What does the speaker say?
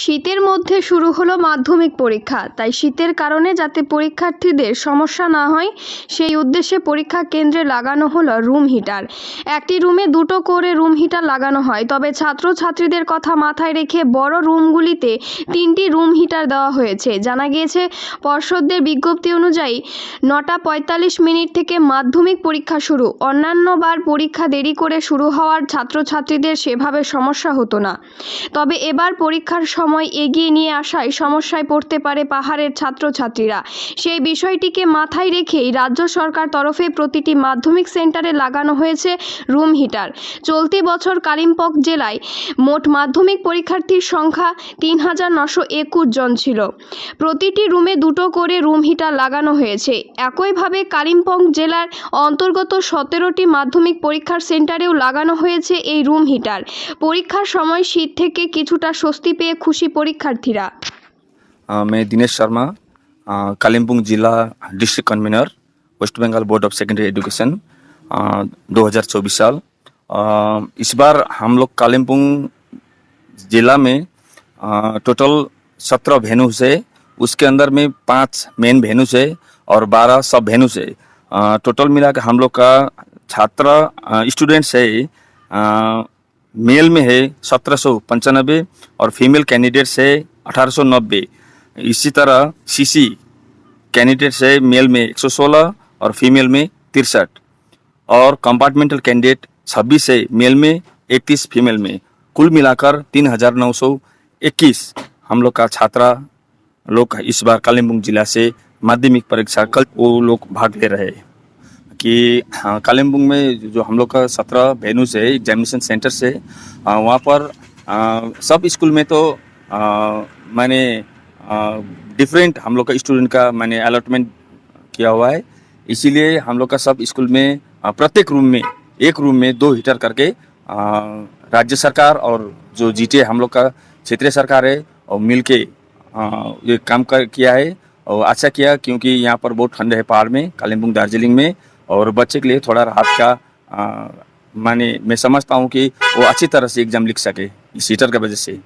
শীতের মধ্যে শুরু হলো মাধ্যমিক পরীক্ষা। তাই শীতের কারণে যাতে পরীক্ষার্থীদের সমস্যা না হয় সেই উদ্দেশ্যে পরীক্ষা কেন্দ্রে লাগানো হলো রুম হিটার। একটি রুমে দুটো করে রুম হিটার লাগানো হয়, তবে ছাত্রছাত্রীদের কথা মাথায় রেখে বড় রুমগুলিতে 3টি রুম হিটার দেওয়া হয়েছে। জানা গিয়েছে, পর্ষদের বিজ্ঞপ্তি অনুযায়ী 9:45 থেকে মাধ্যমিক পরীক্ষা শুরু। অন্যান্য বার পরীক্ষা দেরি করে শুরু হওয়ার ছাত্রছাত্রীদের সেভাবে সমস্যা হতো না, তবে এবার পরীক্ষার সময় এগিয়ে নিয়ে আসায় সমস্যায় পড়তে পারে পাহাড়ের ছাত্রছাত্রীরা। সেই বিষয়টিকে মাথায় রেখেই রাজ্য সরকার তরফে প্রতিটি মাধ্যমিক সেন্টারে লাগানো হয়েছে রুম হিটার। চলতি বছর কালিম্পং জেলায় মোট মাধ্যমিক পরীক্ষার্থীর সংখ্যা 3,921 জন ছিল। প্রতিটি রুমে দুটো করে রুম হিটার লাগানো হয়েছে। একইভাবে কালিম্পং জেলার অন্তর্গত 17টি মাধ্যমিক পরীক্ষার সেন্টারেও লাগানো হয়েছে এই রুম হিটার। পরীক্ষার সময় শীত থেকে কিছুটা স্বস্তি পেয়ে খুশি পরীক্ষার্থীরা। मैं दिनेश शर्मा, कालिम्पोंग जिला district convener, West Bengal Board of Secondary Education, 2024 साल। इस बार हम लोग कालिम्पोंग जिला में टोटल 17 वेन्यूज है। उसके अंदर में 5 मेन वेन्यूज है और 12 सब वेन्यूज है। टोटल मिला के हम लोग का छात्र स्टूडेंट्स है, मेल में है 1795 और फीमेल कैंडिडेट्स है 1890। इसी तरह सीसी कैंडिडेट्स है, मेल में 116 और फीमेल में 63 और कंपार्टमेंटल कैंडिडेट 26 है, मेल में 31 फीमेल में। कुल मिलाकर 3,921 हम लोग का छात्रा लोग इस बार कालिम्पोंग जिला से माध्यमिक परीक्षा कल वो लोग भाग ले रहे हैं। कि कालिम्पोंग में जो हम लोग का 17 वेन्यूज है, एग्जामिनेशन सेंटर से, वहाँ पर सब स्कूल में तो मैंने डिफरेंट हम लोग का स्टूडेंट का मैंने अलॉटमेंट किया हुआ है। इसीलिए हम लोग का सब स्कूल में प्रत्येक रूम में एक रूम में 2 हीटर करके राज्य सरकार और जो जीटीए हम लोग का क्षेत्रीय सरकार है और मिल के ये काम किया है और अच्छा किया, क्योंकि यहाँ पर बहुत ठंड है पहाड़ में, कालिम्पोंग दार्जिलिंग में, और बच्चे के लिए थोड़ा राहत का मैं समझता हूँ कि वो अच्छी तरह से एग्ज़ाम लिख सके इस हीटर की वजह से।